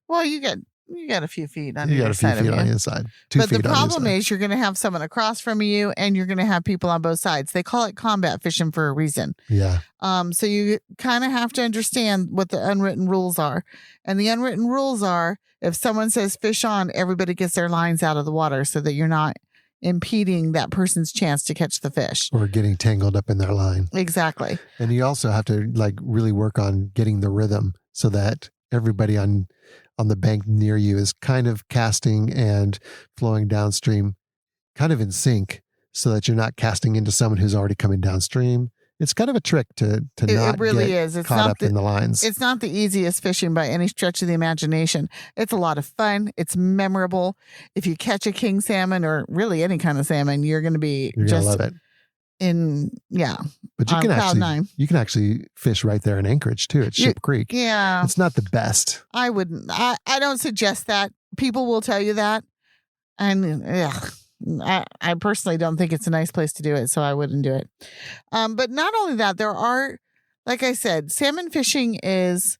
Well, you got a few feet on You either got a few side of feet you. on either side. 2 But feet the on either problem side. is you're going to have someone across from you and you're going to have people on both sides. They call it combat fishing for a reason. Yeah. So you kind of have to understand what the unwritten rules are. And the unwritten rules are if someone says fish on, everybody gets their lines out of the water so that you're not impeding that person's chance to catch the fish. Or getting tangled up in their line. Exactly. And you also have to really work on getting the rhythm so that everybody on the bank near you is kind of casting and flowing downstream kind of in sync so that you're not casting into someone who's already coming downstream. It's kind of a trick to not it really get is. It's caught not up in the lines. It's not the easiest fishing by any stretch of the imagination. It's a lot of fun. It's memorable. If you catch a king salmon or really any kind of salmon, you're going to be You're just gonna love it. But you can actually fish right there in Anchorage too at Ship Creek. Yeah. It's not the best. I wouldn't. I don't suggest that. People will tell you that. And I personally don't think it's a nice place to do it, so I wouldn't do it. But not only that, there are, like I said, salmon fishing is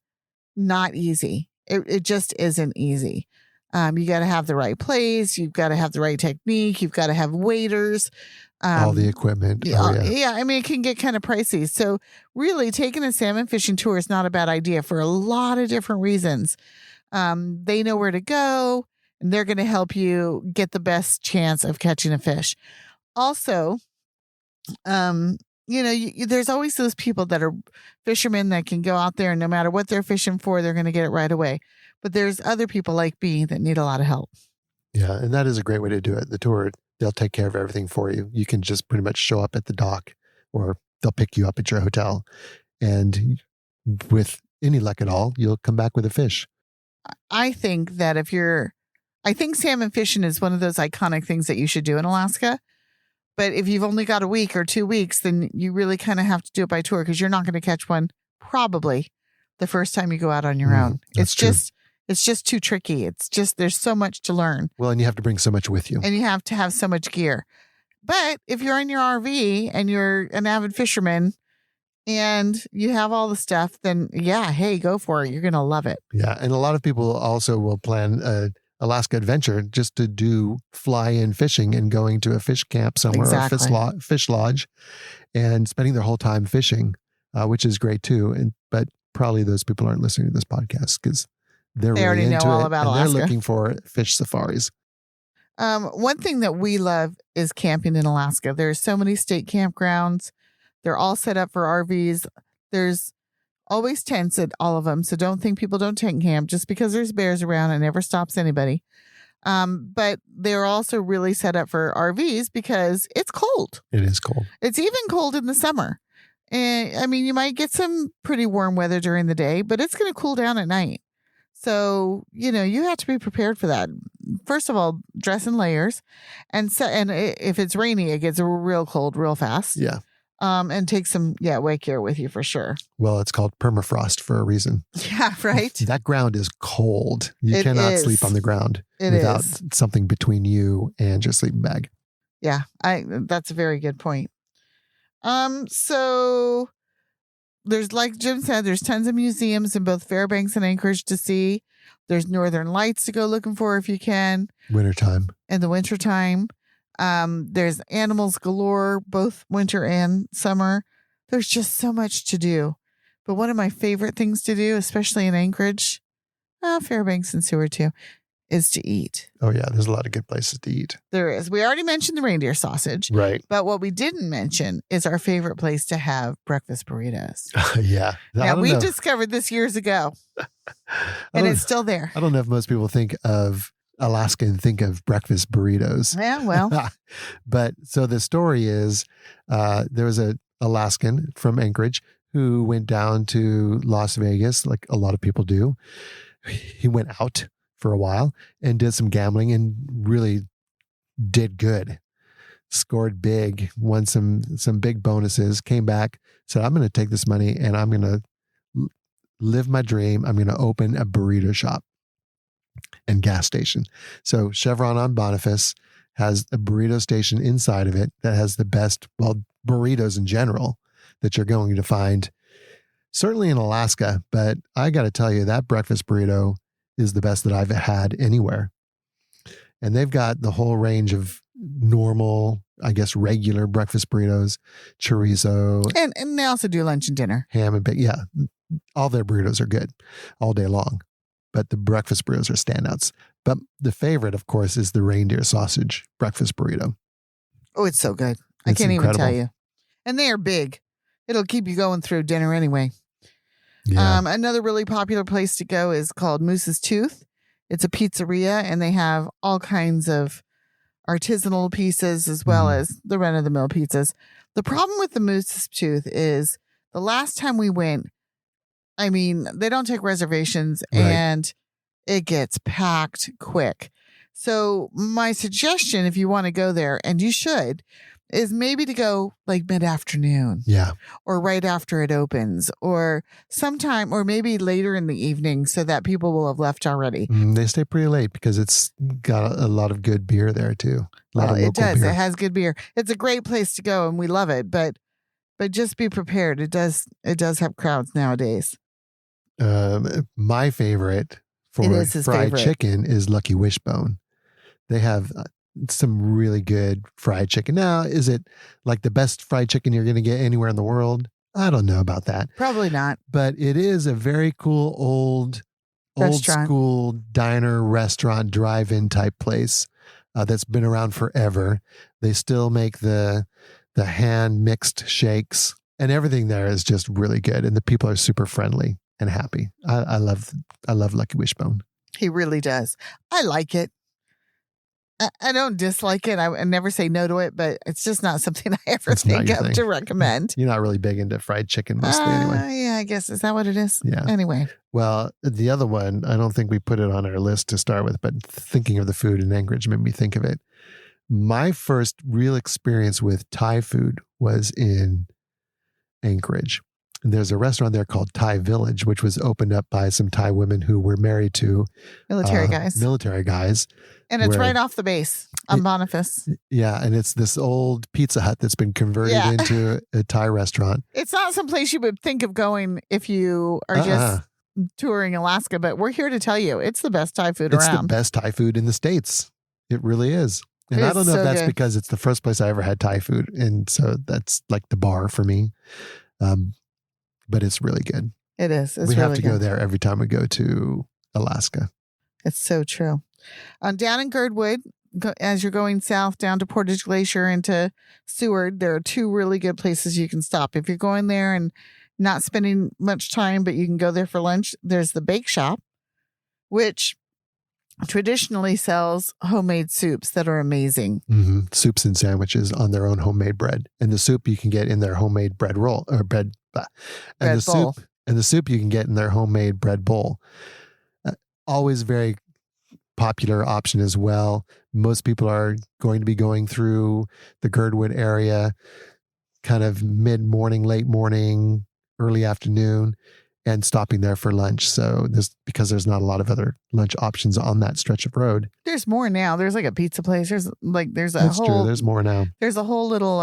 not easy. It just isn't easy. You got to have the right place. You've got to have the right technique. You've got to have waders. All the equipment. Yeah. I mean, it can get kind of pricey. So really taking a salmon fishing tour is not a bad idea for a lot of different reasons. They know where to go and they're going to help you get the best chance of catching a fish. Also, there's always those people that are fishermen that can go out there and no matter what they're fishing for, they're going to get it right away. But there's other people like me that need a lot of help. Yeah. And that is a great way to do it. The tour, they'll take care of everything for you. You can just pretty much show up at the dock or they'll pick you up at your hotel. And with any luck at all, you'll come back with a fish. I think that if you're I think salmon fishing is one of those iconic things that you should do in Alaska. But if you've only got a week or 2 weeks, then you really kind of have to do it by tour because you're not going to catch one probably the first time you go out on your own. That's true. It's just too tricky. It's just there's so much to learn. Well, and you have to bring so much with you. And you have to have so much gear. But if you're in your RV and you're an avid fisherman and you have all the stuff, then yeah, hey, go for it. You're going to love it. Yeah. And a lot of people also will plan a Alaska adventure just to do fly-in fishing and going to a fish camp somewhere, Exactly. or a fish lodge, and spending their whole time fishing, which is great too. But probably those people aren't listening to this podcast because they already really know into all it, about and Alaska. they're looking for fish safaris. One thing that we love is camping in Alaska. There's so many state campgrounds. They're all set up for RVs. There's always tents at all of them. So don't think people don't tent camp just because there's bears around. It never stops anybody. But they're also really set up for RVs because it's cold. It is cold. It's even cold in the summer. And I mean, you might get some pretty warm weather during the day, but it's going to cool down at night. So, you have to be prepared for that. First of all, dress in layers. And if it's rainy, it gets real cold real fast. Yeah. And take some, wet gear with you for sure. Well, it's called permafrost for a reason. Yeah, right. That ground is cold. You It cannot is. sleep on the ground It without is. something between you and your sleeping bag. Yeah, that's a very good point. So there's, like Jim said, there's tons of museums in both Fairbanks and Anchorage to see. There's Northern Lights to go looking for if you can Wintertime. in the wintertime. There's animals galore, both winter and summer. There's just so much to do. But one of my favorite things to do, especially in Anchorage, Fairbanks and Seward too, is to eat. Oh, yeah. There's a lot of good places to eat. There is. We already mentioned the reindeer sausage. Right. But what we didn't mention is our favorite place to have breakfast burritos. Yeah. Now, we discovered this years ago, and it's still there. I don't know if most people think of Alaska and think of breakfast burritos. Yeah, well, But so the story is there was a Alaskan from Anchorage who went down to Las Vegas, like a lot of people do. He went out for a while and did some gambling and really did good. Scored big, won some big bonuses, came back, said, I'm going to take this money and I'm going to live my dream. I'm going to open a burrito shop and gas station. So Chevron on Boniface has a burrito station inside of it that has the best, burritos in general that you're going to find, certainly in Alaska. But I got to tell you, that breakfast burrito is the best that I've had anywhere. And they've got the whole range of normal, I guess, regular breakfast burritos, chorizo, and they also do lunch and dinner. ham and bacon. Yeah, all their burritos are good all day long. But the breakfast burritos are standouts. But the favorite, of course, is the reindeer sausage breakfast burrito. Oh, it's so good. I It's can't even tell incredible. you. And they are big. It'll keep you going through dinner anyway. Yeah. Another really popular place to go is called Moose's Tooth. It's a pizzeria, and they have all kinds of artisanal pieces as well as the run-of-the-mill pizzas. The problem with the Moose's Tooth is the last time we went, I mean, they don't take reservations, Right. and it gets packed quick. So my suggestion, if you want to go there, and you should, is maybe to go like mid-afternoon Yeah. or right after it opens or sometime or maybe later in the evening so that people will have left already. They stay pretty late because it's got a lot of good beer there too. A lot Well, of it local does. beer. It has good beer. It's a great place to go and we love it, but just be prepared. It does have crowds nowadays. My favorite for It is his fried favorite. chicken is Lucky Wishbone. They have some really good fried chicken. Now, is it like the best fried chicken you're going to get anywhere in the world? I don't know about that, Probably not. but it is a very cool old Restaurant. school diner, restaurant, drive-in type place that's been around forever. They still make the hand mixed shakes, and everything there is just really good, and the people are super friendly and happy. I love Lucky Wishbone. He really does. I like it. I don't dislike it. I never say no to it, but it's just not something I ever It's not think your of thing. to recommend. You're not really big into fried chicken mostly anyway. Yeah, I guess. Is that what it is? Yeah. Anyway. Well, the other one, I don't think we put it on our list to start with, but thinking of the food in Anchorage made me think of it. My first real experience with Thai food was in Anchorage. There's a restaurant there called Thai Village, which was opened up by some Thai women who were married to Military guys. Military guys. And it's where- right off the base on Boniface. Yeah, and it's this old Pizza Hut that's been converted Yeah. into a Thai restaurant. It's not someplace you would think of going if you are just touring Alaska, but we're here to tell you it's the best Thai food It's the around. best Thai food in the States. It really is. And It I is don't know if so that's good. because it's the first place I ever had Thai food. And so that's like the bar for me. But it's really good. It is. It's we really have to go good. there every time we go to Alaska. It's so true. Down in Girdwood, as you're going south down to Portage Glacier into Seward, there are two really good places you can stop. If you're going there and not spending much time, but you can go there for lunch, there's the Bake Shop, which traditionally sells homemade soups that are amazing. Mm-hmm. Soups and sandwiches on their own homemade bread. And the soup you can get in their homemade bread roll or bread. Bread the bowl. soup you can get in their homemade bread bowl. Always very popular option as well. Most people are going to be going through the Girdwood area kind of mid-morning, late morning, early afternoon, and stopping there for lunch. So because there's not a lot of other lunch options on that stretch of road. There's more now. There's like a pizza place. There's a That's whole true. There's more now. there's a whole little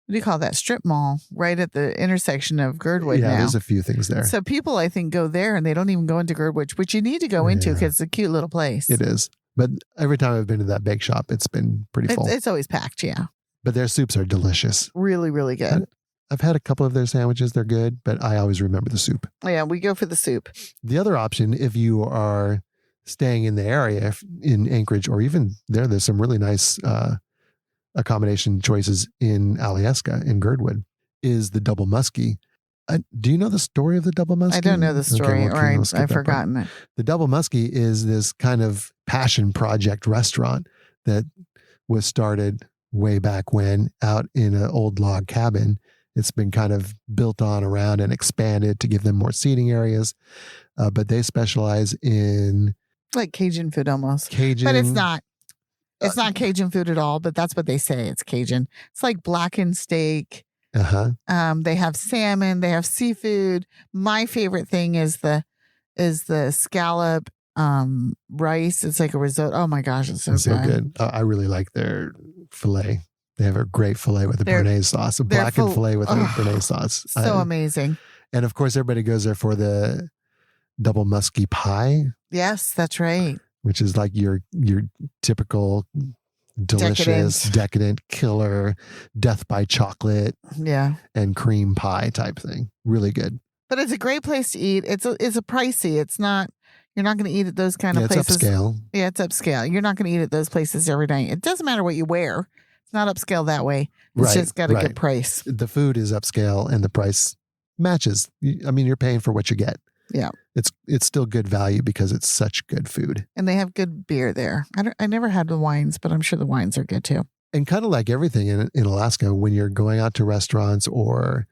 what do you call that, strip mall right at the intersection of Girdwood Yeah, now. there's a few things there. So people, I think, go there and they don't even go into Girdwood, which you need to go into Yeah. because it's a cute little place. It is. But every time I've been to that bake shop, it's been pretty full. It's always packed. Yeah. But their soups are delicious. Really, really good. I've had a couple of their sandwiches. They're good, but I always remember the soup. Yeah. We go for the soup. The other option, if you are staying in the area in Anchorage or even there's some really nice accommodation choices in Alyeska, in Girdwood, is the Double Muskie. Do you know the story of the Double Muskie? I don't know the Okay, story, well, or we'll skip I've that part. forgotten it. The Double Muskie is this kind of passion project restaurant that was started way back when out in an old log cabin. It's been kind of built on around and expanded to give them more seating areas. But they specialize in Like Cajun food almost. Cajun. But it's not. It's not Cajun food at all, but that's what they say. It's Cajun. It's like blackened steak. Uh-huh. They have salmon. They have seafood. My favorite thing is the scallop rice. It's like a risotto. Oh my gosh, it's so, It's so good. good. I really like their filet. They have a great filet with a They're- béarnaise sauce, a they're blackened full- filet with a oh, béarnaise sauce. So amazing. And of course, everybody goes there for the Double Muskie pie, Yes, that's right. which is like your typical delicious, decadent killer, death by chocolate Yeah. and cream pie type thing. Really good. But it's a great place to eat. It's a pricey. It's not. You're not going to eat at those kind Yeah, of it's places. upscale. Yeah, it's upscale. You're not going to eat at those places every night. It doesn't matter what you wear. It's not upscale that way. It's Right, just got a right. good price. The food is upscale and the price matches. I mean, you're paying for what you get. Yeah. It's still good value because it's such good food. And they have good beer there. I never had the wines, but I'm sure the wines are good too. And kind of like everything in Alaska, when you're going out to restaurants or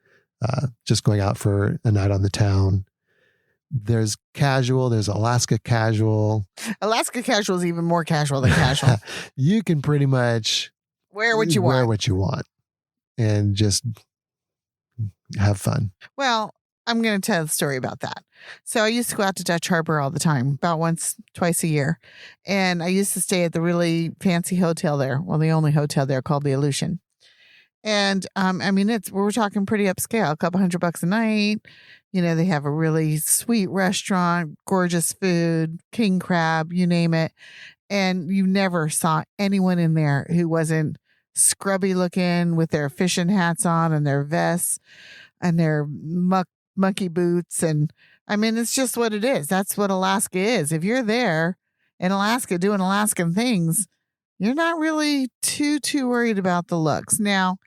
just going out for a night on the town, there's casual, there's Alaska casual. Alaska casual is even more casual than casual. You can pretty much Wear what you wear want. what you want and just have fun. Well, I'm going to tell the story about that. So I used to go out to Dutch Harbor all the time, about twice a year. And I used to stay at the really fancy hotel there. Well, the only hotel there, called the Aleutian. And I mean, we're talking pretty upscale, a couple $100 a night. You know, they have a really sweet restaurant, gorgeous food, king crab, you name it. And you never saw anyone in there who wasn't scrubby looking with their fishing hats on and their vests and their monkey boots. And I mean, it's just what it is. That's what Alaska is. If you're there in Alaska doing Alaskan things, you're not really too worried about the looks. Now,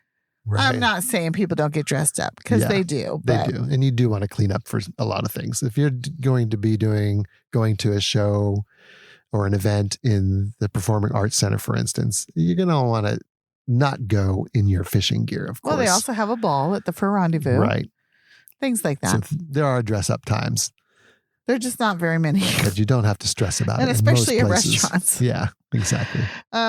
I'm not saying people don't get dressed up because Yeah, they do. They But do. And you do want to clean up for a lot of things. If you're going to be going to a show or an event in the Performing Arts Center, for instance, you're going to want to not go in your fishing gear, of course. Well, they also have a ball at the Fur Rendezvous. Right. Things like that. So there are dress up times. They're just not very many. But you don't have to stress about and it. especially in at most places. restaurants. Yeah, exactly.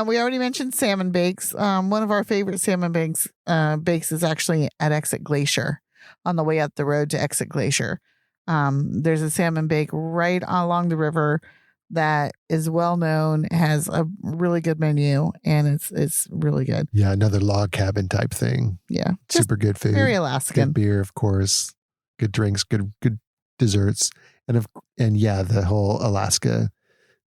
We already mentioned salmon bakes. One of our favorite salmon bakes is actually at Exit Glacier, on the way up the road to Exit Glacier. There's a salmon bake right along the river that is well known, has a really good menu, and it's really good. Yeah, another log cabin type thing. Yeah, just Super good food. very Alaskan. Good beer, of course. Good drinks, good desserts. And yeah, the whole Alaska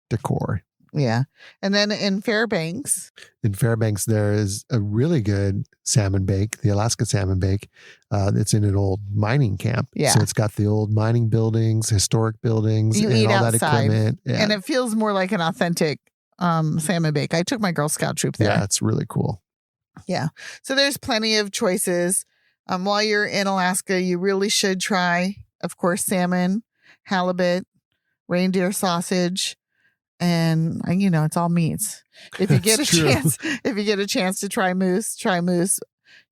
decor. Yeah. And then in Fairbanks. There is a really good salmon bake, the Alaska salmon bake. It's in an old mining camp. Yeah. So it's got the old mining buildings, historic buildings, You and eat all outside, that equipment. Yeah. And it feels more like an authentic salmon bake. I took my Girl Scout troop there. Yeah, it's really cool. Yeah. So there's plenty of choices. While you're in Alaska, you really should try, of course, salmon, halibut, reindeer sausage, and it's all meats. If you get a chance to try moose, try moose.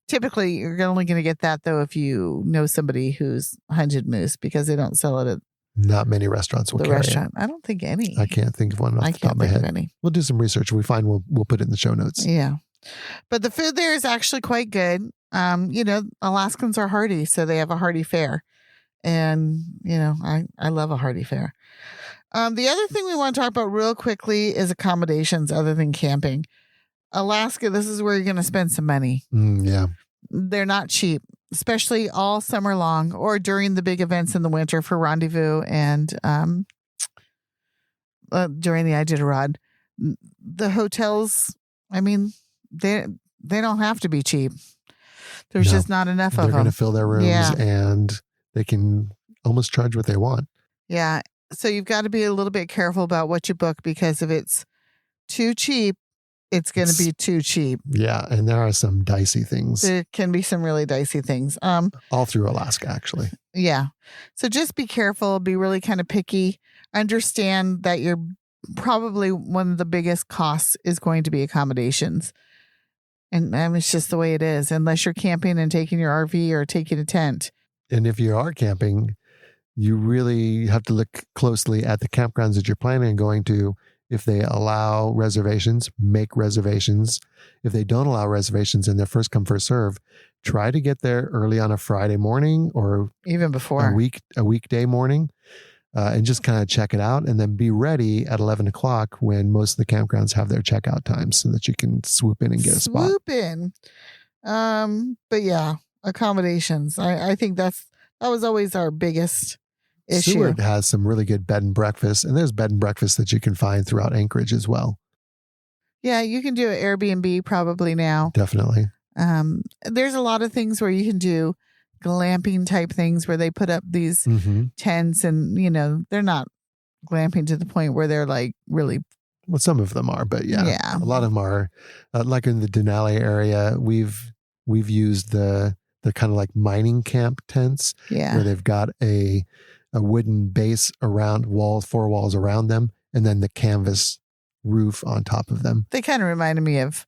Typically, you're only going to get that though if you know somebody who's hunted moose, because they don't sell it at Not many restaurants will the carry restaurant. I don't think any. it. I can't think of one off the top of my head. Any. We'll do some research. If we find, we'll put it in the show notes. Yeah. But the food there is actually quite good. Alaskans are hardy, so they have a hearty fare. And, I love a hearty fare. The other thing we want to talk about real quickly is accommodations other than camping. Alaska, this is where you're going to spend some money. Yeah. They're not cheap, especially all summer long or during the big events in the winter for Rendezvous and during the Iditarod. The hotels, they don't have to be cheap. There's just not enough of them. They're going to fill their rooms and they can almost charge what they want. Yeah. So you've got to be a little bit careful about what you book, because if it's too cheap, it's going to be too cheap. Yeah. And there are some dicey things. There can be some really dicey things. All through Alaska, actually. Yeah. So just be careful, be really kind of picky. Understand that you're probably one of the biggest costs is going to be accommodations. And it's just the way it is, unless you're camping and taking your RV or taking a tent. And if you are camping, you really have to look closely at the campgrounds that you're planning on going to. If they allow reservations, make reservations. If they don't allow reservations and they're first come, first serve, try to get there early on a Friday morning or even before a weekday morning, and just kind of check it out, and then be ready at 11 o'clock when most of the campgrounds have their checkout times, so that you can swoop in and get a spot. Swoop in. But yeah, accommodations. I think that was always our biggest issue. Seward has some really good bed and breakfast, and there's bed and breakfast that you can find throughout Anchorage as well. Yeah, you can do an Airbnb probably now. Definitely. There's a lot of things where you can do glamping type things where they put up these tents, and they're not glamping to the point where they're like really. Well, some of them are, but yeah. A lot of them are. Like in the Denali area, we've used the kind of like mining camp tents, where they've got a wooden base around four walls around them, and then the canvas roof on top of them. They kind of reminded me of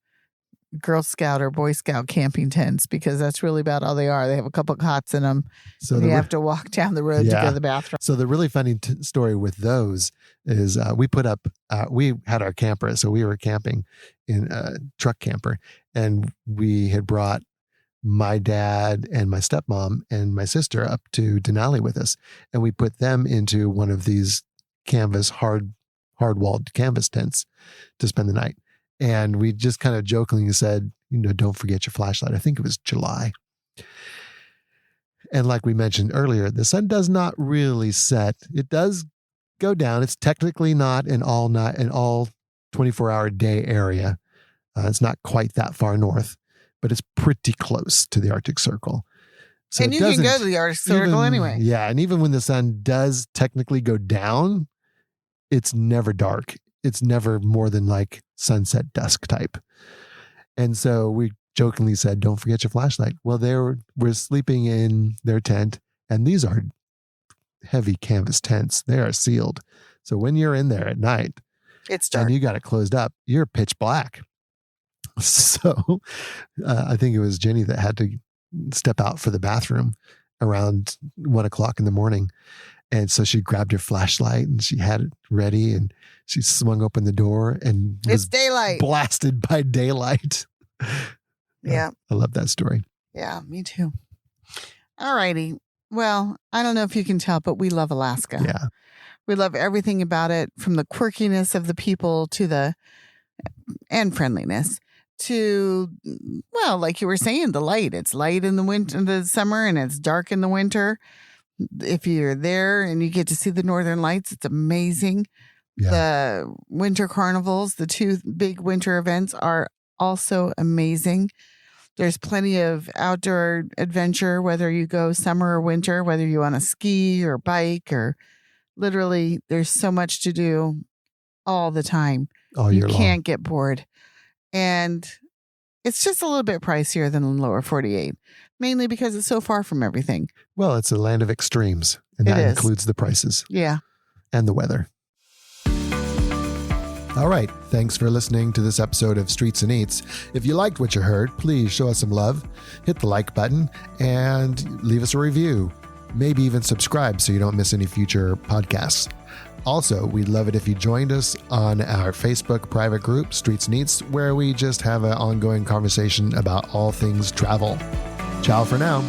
Girl Scout or Boy Scout camping tents, because that's really about all they are. They have a couple cots in them. So you have to walk down the road to go to the bathroom. So the really funny story with those is we had our camper. So we were camping in a truck camper, and we had brought my dad and my stepmom and my sister up to Denali with us. And we put them into one of these canvas, hard-walled canvas tents to spend the night. And we just kind of jokingly said, don't forget your flashlight. I think it was July. And like we mentioned earlier, the sun does not really set. It does go down. It's technically not an all 24-hour day area. It's not quite that far north, but it's pretty close to the Arctic Circle. So and you can go to the Arctic Circle anyway. Yeah. And even when the sun does technically go down, it's never dark. It's never more than like sunset dusk type. And so we jokingly said, don't forget your flashlight. Well, we're sleeping in their tent, and these are heavy canvas tents. They are sealed. So when you're in there at night, It's dark. and you got it closed up, you're pitch black. So I think it was Jenny that had to step out for the bathroom around 1 o'clock in the morning. And so she grabbed her flashlight and she had it ready and she swung open the door and It's was daylight. blasted by daylight. Yeah. I love that story. Yeah, me too. All righty. Well, I don't know if you can tell, but we love Alaska. Yeah. We love everything about it, from the quirkiness of the people and friendliness to, well, like you were saying, the light. It's light in the winter, in the summer, and it's dark in the winter. If you're there and you get to see the northern lights, it's amazing. Yeah. The winter carnivals, the 2 big winter events, are also amazing. There's plenty of outdoor adventure, whether you go summer or winter, whether you want to ski or bike, or literally there's so much to do all the time. All You year long. can't get bored. And it's just a little bit pricier than the lower 48, mainly because it's so far from everything. Well, it's a land of extremes, and It that is. includes the prices Yeah. and the weather. All right. Thanks for listening to this episode of Streets and Eats. If you liked what you heard, please show us some love, hit the like button, and leave us a review. Maybe even subscribe so you don't miss any future podcasts. Also, we'd love it if you joined us on our Facebook private group, Streets and Eats, where we just have an ongoing conversation about all things travel. Ciao for now.